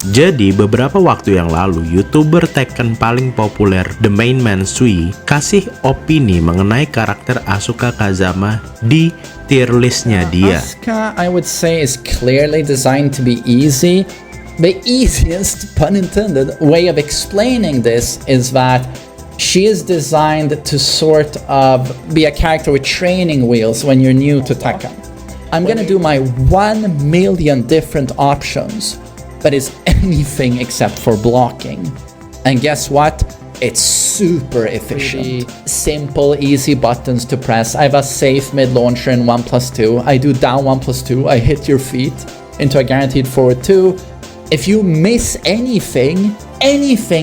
Jadi beberapa waktu yang lalu, YouTuber Tekken paling populer The Main Man Sui kasih opini mengenai karakter Asuka Kazama di tier listnya dia. Asuka, I would say, is clearly designed to be easy. The easiest, pun intended, way of explaining this is that she is designed to sort of be a character with training wheels when you're new to Tekken. I'm gonna do my 1 million different options, but it's anything except for blocking. And guess what? It's super efficient. Simple, easy buttons to press. I have a safe mid launcher in 1+2. I do down 1+2. I hit your feet into a guaranteed forward 2. If you miss anything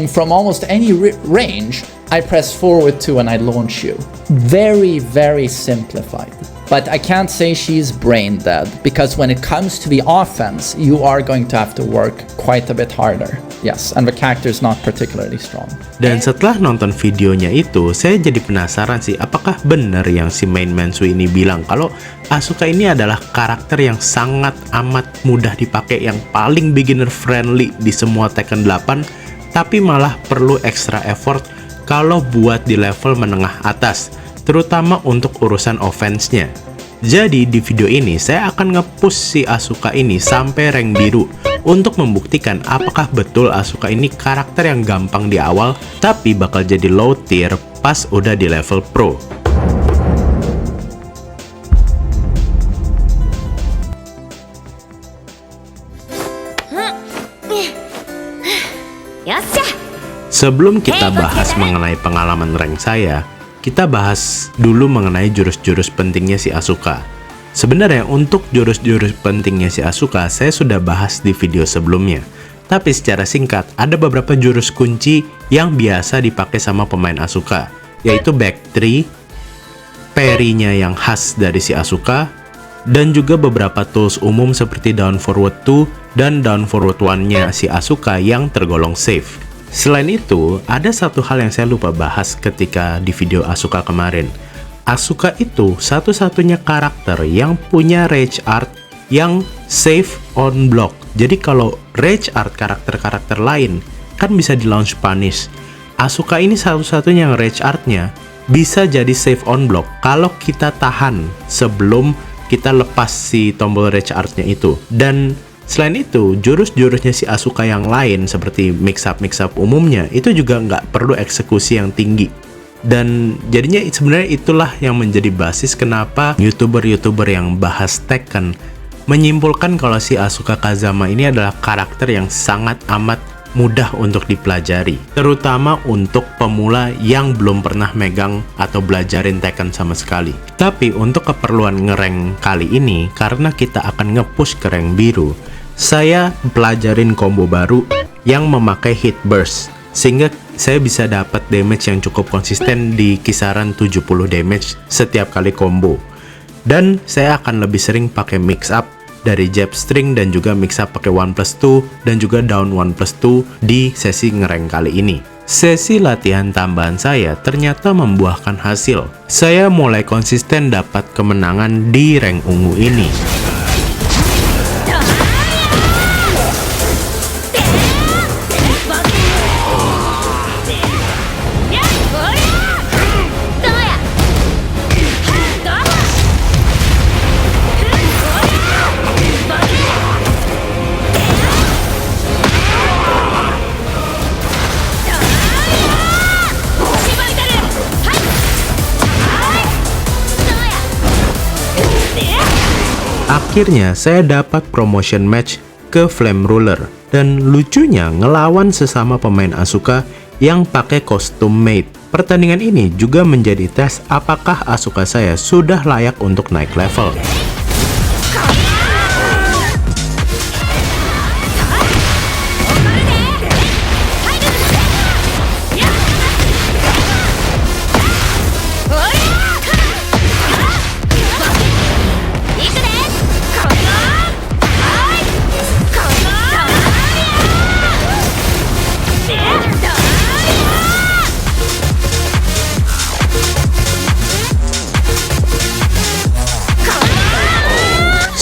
from almost any range, I press forward 2 and I launch you. Very, very simplified. But I can't say she's brain dead, because when it comes to the offense, you are going to have to work quite a bit harder. Yes, and the character is not particularly strong. Dan setelah nonton videonya itu, saya jadi penasaran sih, apakah benar yang si Main Man Sui ini bilang kalau Asuka ini adalah karakter yang sangat amat mudah dipakai, yang paling beginner friendly di semua Tekken 8, tapi malah perlu extra effort kalau buat di level menengah atas, terutama untuk urusan offense-nya. Jadi di video ini saya akan nge-push si Asuka ini sampai rank biru untuk membuktikan apakah betul Asuka ini karakter yang gampang di awal tapi bakal jadi low tier pas udah di level pro. Sebelum kita bahas mengenai pengalaman rank saya, kita bahas dulu mengenai jurus-jurus pentingnya si Asuka. Sebenarnya untuk jurus-jurus pentingnya si Asuka saya sudah bahas di video sebelumnya. Tapi secara singkat, ada beberapa jurus kunci yang biasa dipakai sama pemain Asuka, yaitu back 3, parry-nya yang khas dari si Asuka, dan juga beberapa tools umum seperti down forward 2 dan down forward 1-nya si Asuka yang tergolong safe. Selain itu, ada satu hal yang saya lupa bahas ketika di video Asuka kemarin. Asuka itu satu-satunya karakter yang punya rage art yang safe on block. Jadi kalau rage art karakter-karakter lain kan bisa di launch punish. Asuka ini satu-satunya yang rage artnya bisa jadi safe on block kalau kita tahan sebelum kita lepas si tombol rage artnya itu. Dan selain itu, jurus-jurusnya si Asuka yang lain seperti mix-up umumnya itu juga nggak perlu eksekusi yang tinggi. Dan jadinya sebenarnya itulah yang menjadi basis kenapa YouTuber yang bahas Tekken menyimpulkan kalau si Asuka Kazama ini adalah karakter yang sangat amat mudah untuk dipelajari, terutama untuk pemula yang belum pernah megang atau belajarin Tekken sama sekali. Tapi untuk keperluan ngerank kali ini, karena kita akan nge-push ke rank biru, saya pelajarin combo baru yang memakai hit burst, sehingga saya bisa dapat damage yang cukup konsisten di kisaran 70 damage setiap kali combo. Dan saya akan lebih sering pakai mix up dari jab string dan juga mix up pakai 1+2 dan juga down 1+2 di sesi ngerank kali ini. Sesi latihan tambahan saya ternyata membuahkan hasil. Saya mulai konsisten dapat kemenangan di rank ungu ini. Akhirnya saya dapat promotion match ke Flame Ruler, dan lucunya ngelawan sesama pemain Asuka yang pakai kostum maid. Pertandingan ini juga menjadi tes apakah Asuka saya sudah layak untuk naik level.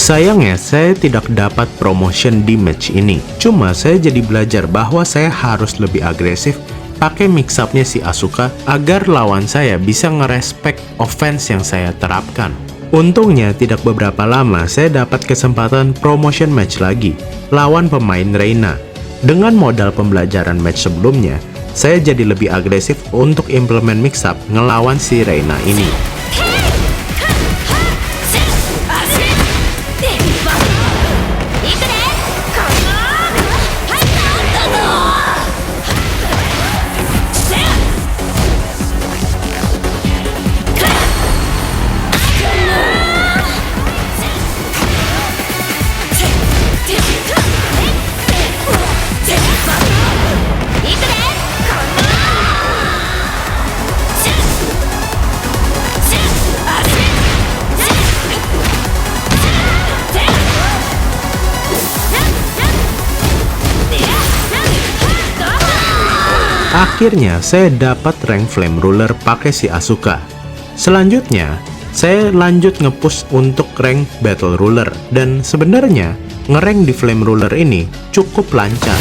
Sayangnya, saya tidak dapat promotion di match ini. Cuma saya jadi belajar bahwa saya harus lebih agresif pakai mix up-nya si Asuka agar lawan saya bisa ngerespek offense yang saya terapkan. Untungnya, tidak beberapa lama saya dapat kesempatan promotion match lagi lawan pemain Reina. Dengan modal pembelajaran match sebelumnya, saya jadi lebih agresif untuk implement mix up ngelawan si Reina ini. Akhirnya saya dapat rank Flame Ruler pakai si Asuka. Selanjutnya, saya lanjut nge-push untuk rank Battle Ruler, dan sebenarnya ngerank di Flame Ruler ini cukup lancar.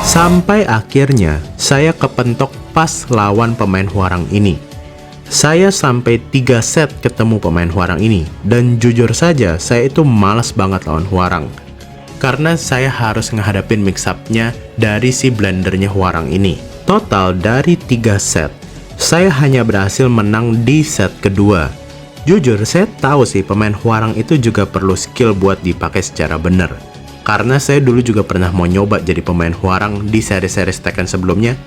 Sampai akhirnya saya kepentok pas lawan pemain Hwoarang ini. Saya sampai 3 set ketemu pemain Hwoarang ini, dan jujur saja saya itu malas banget lawan Hwoarang. Karena saya harus ngehadapin mix up-nya dari si blendernya Hwoarang ini. Total dari 3 set, saya hanya berhasil menang di set kedua. Jujur saya tahu sih pemain Hwoarang itu juga perlu skill buat dipakai secara benar. Karena saya dulu juga pernah mau nyoba jadi pemain Hwoarang di seri-seri Tekken sebelumnya,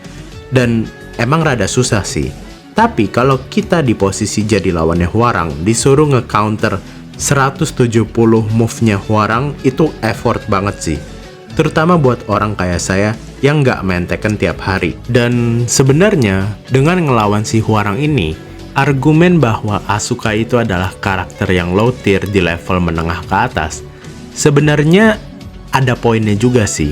dan emang rada susah sih. Tapi kalau kita di posisi jadi lawannya Hwoarang, disuruh nge-counter 170 move-nya Hwoarang, itu effort banget sih. Terutama buat orang kayak saya yang nggak main Tekken tiap hari. Dan sebenarnya dengan ngelawan si Hwoarang ini, argumen bahwa Asuka itu adalah karakter yang low tier di level menengah ke atas, sebenarnya ada poinnya juga sih.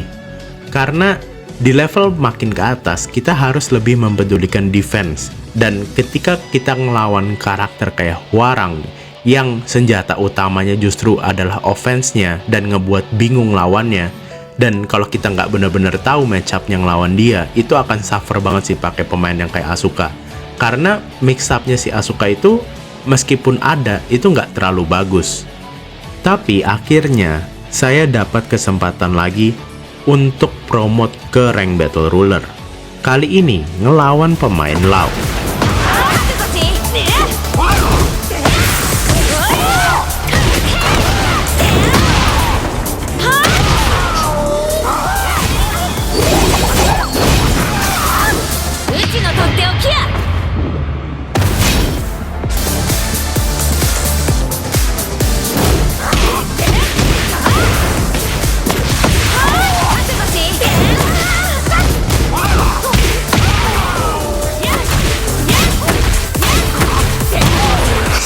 Karena di level makin ke atas, kita harus lebih mempedulikan defense. Dan ketika kita ngelawan karakter kayak Hwoarang yang senjata utamanya justru adalah offense-nya dan ngebuat bingung lawannya, dan kalau kita nggak bener-bener tahu matchup yang lawan dia, itu akan suffer banget sih pakai pemain yang kayak Asuka. Karena mix up-nya si Asuka itu meskipun ada, itu nggak terlalu bagus. Tapi akhirnya saya dapat kesempatan lagi untuk promote ke rank Battle Ruler. Kali ini ngelawan pemain Lau.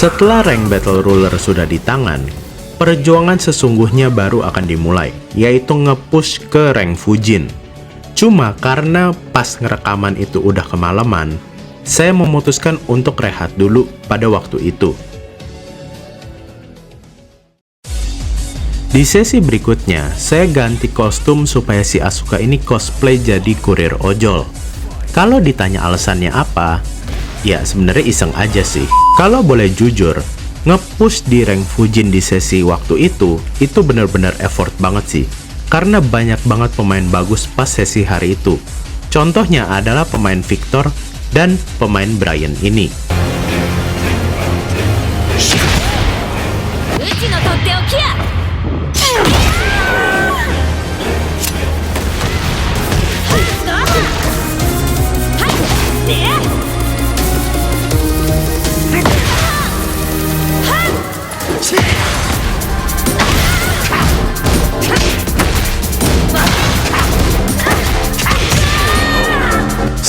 Setelah rank Battle Ruler sudah di tangan, perjuangan sesungguhnya baru akan dimulai, yaitu nge-push ke rank Fujin. Cuma karena pas ngerekaman itu udah kemalaman, saya memutuskan untuk rehat dulu pada waktu itu. Di sesi berikutnya, saya ganti kostum supaya si Asuka ini cosplay jadi kurir ojol. Kalau ditanya alasannya apa, ya sebenarnya iseng aja sih. Kalau boleh jujur, nge-push di rank Fujin di sesi waktu itu bener-bener effort banget sih. Karena banyak banget pemain bagus pas sesi hari itu. Contohnya adalah pemain Victor dan pemain Bryan ini.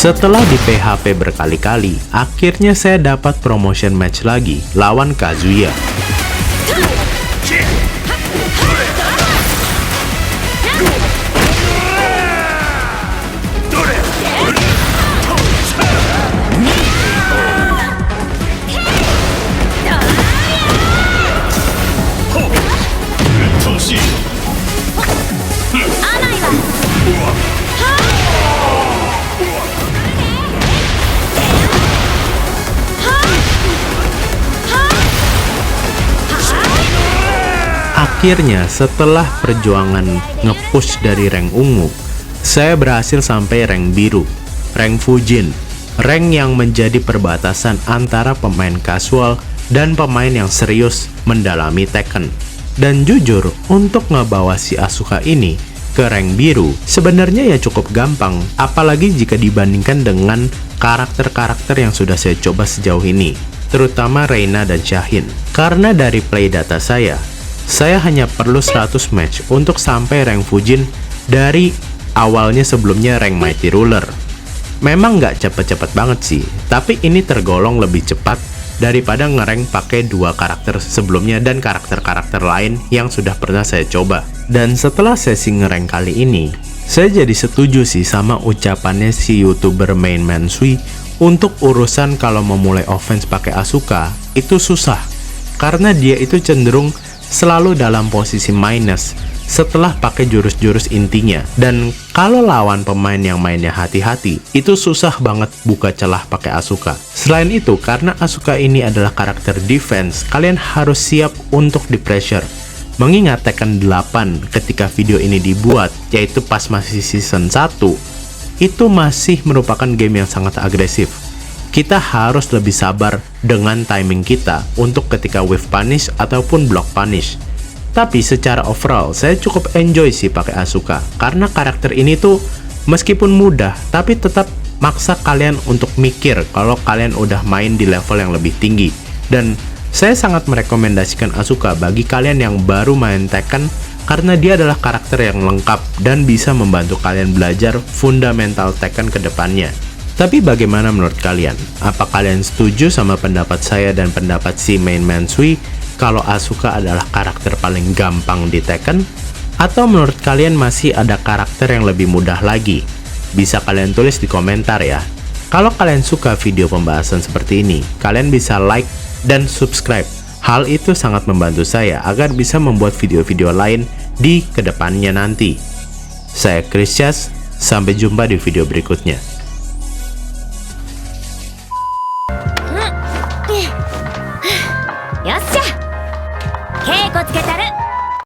Setelah di PHP berkali-kali, akhirnya saya dapat promotion match lagi lawan Kazuya. Akhirnya setelah perjuangan nge-push dari rank ungu, saya berhasil sampai rank biru, rank Fujin, rank yang menjadi perbatasan antara pemain casual dan pemain yang serius mendalami Tekken. Dan jujur, untuk ngebawa si Asuka ini ke rank biru sebenarnya ya cukup gampang, apalagi jika dibandingkan dengan karakter-karakter yang sudah saya coba sejauh ini, terutama Reina dan Shaheen. Karena dari playdata saya hanya perlu 100 match untuk sampai rank Fujin dari awalnya sebelumnya rank Mighty Ruler. Memang nggak cepet-cepet banget sih, tapi ini tergolong lebih cepat daripada ngerank pakai dua karakter sebelumnya dan karakter-karakter lain yang sudah pernah saya coba. Dan setelah sesi ngerank kali ini, saya jadi setuju sih sama ucapannya si YouTuber Main Mansui untuk urusan kalau memulai offense pakai Asuka itu susah, karena dia itu cenderung selalu dalam posisi minus setelah pakai jurus-jurus intinya, dan kalau lawan pemain yang mainnya hati-hati itu susah banget buka celah pakai Asuka. Selain itu, karena Asuka ini adalah karakter defense, kalian harus siap untuk di pressure. Mengingat Tekken 8 ketika video ini dibuat, yaitu pas masih season 1, itu masih merupakan game yang sangat agresif. Kita harus lebih sabar dengan timing kita untuk ketika wave punish ataupun block punish. Tapi secara overall, saya cukup enjoy sih pakai Asuka, karena karakter ini tuh meskipun mudah, tapi tetap maksa kalian untuk mikir kalau kalian udah main di level yang lebih tinggi. Dan saya sangat merekomendasikan Asuka bagi kalian yang baru main Tekken, karena dia adalah karakter yang lengkap dan bisa membantu kalian belajar fundamental Tekken ke depannya. Tapi bagaimana menurut kalian? Apa kalian setuju sama pendapat saya dan pendapat si Main Mansui kalau Asuka adalah karakter paling gampang di Tekken? Atau menurut kalian masih ada karakter yang lebih mudah lagi? Bisa kalian tulis di komentar ya. Kalau kalian suka video pembahasan seperti ini, kalian bisa like dan subscribe. Hal itu sangat membantu saya agar bisa membuat video-video lain di kedepannya nanti. Saya Christias, sampai jumpa di video berikutnya. よっしゃ稽古つけたる